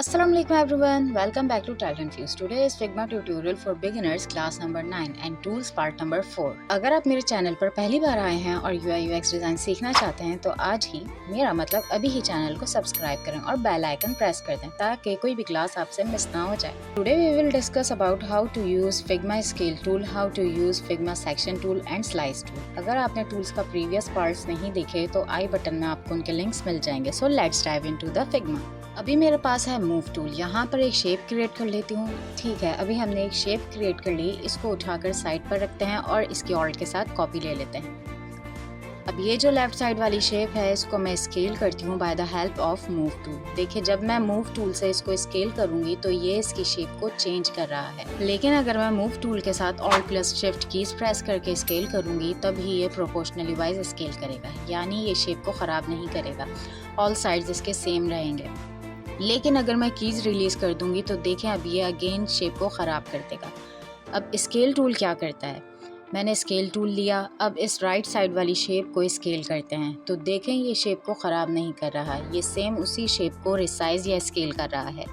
Assalamu alaikum everyone, welcome back to Talent Views. Today is Figma tutorial for beginners class number 9 and tools part number 4. अगर आप मेरे channel पर पहली बार आए हैं और UI UX डिज़ाइन सीखना चाहते हैं तो आज ही मेरा मतलब अभी ही चैनल को सब्सक्राइब करें और बेल आइकन प्रेस कर दें ताकि कोई भी क्लास आपसे मिस ना हो जाए. Today we will discuss about how to use Figma scale tool, how to use Figma section tool and slice tool. अगर आपने टूल्स का प्रीवियस पार्ट्स नहीं देखे तो आई बटन में आपको उनके लिंक्स मिल जाएंगे. So let's dive into the Figma. अभी मेरे पास है मूव टूल. यहाँ पर एक शेप क्रिएट कर लेती हूँ. ठीक है, अभी हमने एक शेप क्रिएट कर ली. इसको उठाकर साइड पर रखते हैं और इसकी ऑल्ट के साथ कॉपी ले लेते हैं. अब ये जो लेफ्ट साइड वाली शेप है इसको मैं स्केल करती हूँ by the help of move tool. देखिए, जब मैं मूव टूल से इसको स्केल करूँगी तो ये इसकी शेप को चेंज कर रहा है. लेकिन अगर मैं मूव टूल के साथ alt plus shift keys press करके स्केल करूँगी तब ही ये प्रोपोर्शनली वाइज स्केल करेगा, यानी ये शेप को ख़राब नहीं करेगा. ऑल साइड्स इसके सेम रहेंगे. लेकिन अगर मैं कीज़ रिलीज़ कर दूंगी तो देखें अब ये अगेन शेप को ख़राब कर देगा. अब स्केल टूल क्या करता है, मैंने स्केल टूल लिया. अब इस राइट साइड वाली शेप को स्केल करते हैं तो देखें ये शेप को ख़राब नहीं कर रहा. ये सेम उसी शेप को रिसाइज या स्केल कर रहा है.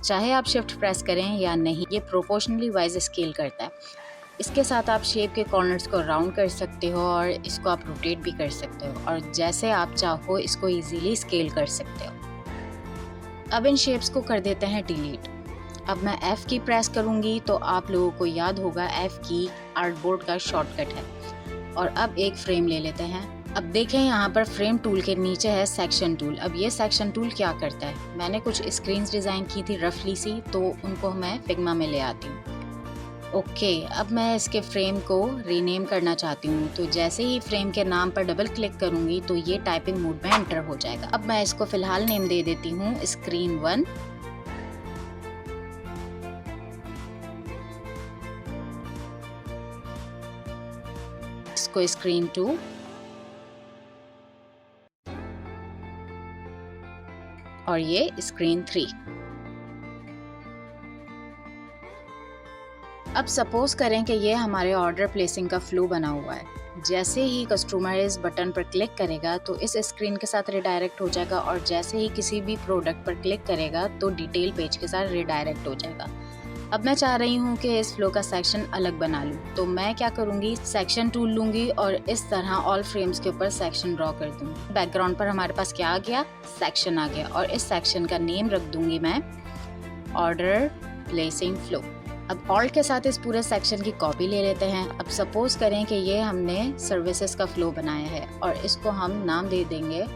चाहे आप शिफ्ट प्रेस करें या नहीं, ये प्रोपोर्शनली वाइज स्केल करता है. इसके साथ आप शेप के कॉर्नर्स को राउंड कर सकते हो और इसको आप रोटेट भी कर सकते हो और जैसे आप चाहो इसको ईजीली स्केल कर सकते हो. अब इन शेप्स को कर देते हैं डिलीट. अब मैं F की प्रेस करूंगी तो आप लोगों को याद होगा F की आर्टबोर्ड का शॉर्टकट है. और अब एक फ्रेम ले लेते हैं. अब देखें यहाँ पर फ्रेम टूल के नीचे है सेक्शन टूल. अब ये सेक्शन टूल क्या करता है, मैंने कुछ स्क्रीन्स डिज़ाइन की थी रफली सी, तो उनको मैं फिग्मा में ले आती हूँ. ओके, अब मैं इसके फ्रेम को रीनेम करना चाहती हूँ. तो जैसे ही फ्रेम के नाम पर डबल क्लिक करूँगी तो ये टाइपिंग मोड में एंटर हो जाएगा. अब मैं इसको फ़िलहाल नेम दे देती हूँ स्क्रीन 1. इसको स्क्रीन 2 और ये स्क्रीन 3. अब सपोज करें कि ये हमारे ऑर्डर प्लेसिंग का फ्लो बना हुआ है. जैसे ही कस्टमर इस बटन पर क्लिक करेगा तो इस स्क्रीन के साथ रिडायरेक्ट हो जाएगा और जैसे ही किसी भी प्रोडक्ट पर क्लिक करेगा तो डिटेल पेज के साथ रिडायरेक्ट हो जाएगा. अब मैं चाह रही हूँ कि इस फ्लो का सेक्शन अलग बना लूँ, तो मैं क्या करूँगी, सेक्शन टूल लूँगी और इस तरह ऑल फ्रेम्स के ऊपर सेक्शन ड्रॉ कर दूँगी. बैकग्राउंड पर हमारे पास क्या आ गया, सेक्शन आ गया और इस सेक्शन का नेम रख दूँगी मैं ऑर्डर प्लेसिंग फ्लो. अब ऑल्ट के साथ इस पूरे सेक्शन की कॉपी ले लेते हैं. अब सपोज करें कि ये हमने सर्विसेज का फ्लो बनाया है और इसको हम नाम दे देंगे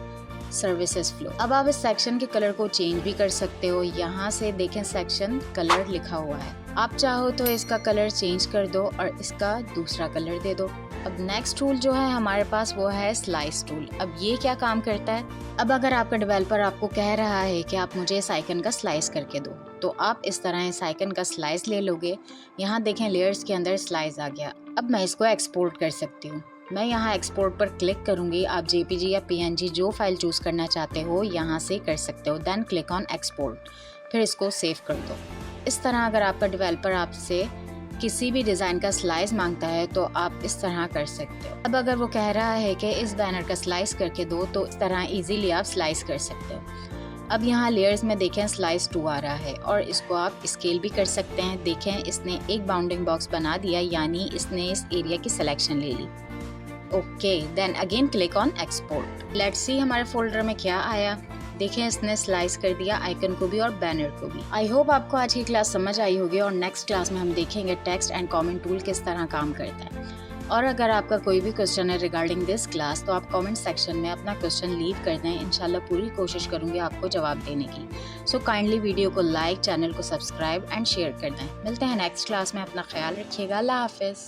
सर्विसेज फ्लो. अब आप इस सेक्शन के कलर को चेंज भी कर सकते हो. यहाँ से देखें सेक्शन कलर लिखा हुआ है. आप चाहो तो इसका कलर चेंज कर दो और इसका दूसरा कलर दे दो. अब नेक्स्ट टूल जो है हमारे पास वो है स्लाइस टूल. अब ये क्या काम करता है, अब अगर आपका डेवलपर आपको कह रहा है कि आप मुझे इस आइकन का स्लाइस करके दो तो आप इस तरह इस आइकन का स्लाइस ले लोगे. यहाँ देखें लेयर्स के अंदर स्लाइस आ गया. अब मैं इसको एक्सपोर्ट कर सकती हूँ. मैं यहाँ एक्सपोर्ट पर क्लिक करूँगी. आप JPG या PNG जो फाइल चूज़ करना चाहते हो यहाँ से कर सकते हो. देन क्लिक ऑन एक्सपोर्ट, फिर इसको सेव कर दो. इस तरह अगर आपका डेवलपर आपसे किसी भी डिज़ाइन का स्लाइस मांगता है तो आप इस तरह कर सकते हो. अब अगर वो कह रहा है कि इस बैनर का स्लाइस करके दो तो इस तरह इजीली आप स्लाइस कर सकते हो. अब यहाँ लेयर्स में देखें स्लाइस 2 आ रहा है और इसको आप स्केल भी कर सकते हैं. देखें इसने एक बाउंडिंग बॉक्स बना दिया, यानी इसने इस एरिया की सिलेक्शन ले ली. Okay, then again click on export. Let's see हमारे फोल्डर में क्या आया. देखें इसने स्लाइस कर दिया आइकन को भी और बैनर को भी. आई होप आपको आज की क्लास समझ आई होगी और नेक्स्ट क्लास में हम देखेंगे टेक्स्ट एंड कमेंट टूल किस तरह काम करता है. और अगर आपका कोई भी क्वेश्चन है रिगार्डिंग दिस क्लास तो आप कमेंट सेक्शन में अपना क्वेश्चन लीव कर दें. इंशाल्लाह पूरी कोशिश करूंगी आपको जवाब देने की. सो काइंडली वीडियो को लाइक, चैनल को सब्सक्राइब एंड शेयर कर दें. मिलते हैं नेक्स्ट क्लास में. अपना ख्याल रखिएगा. अल्लाह हाफिज़.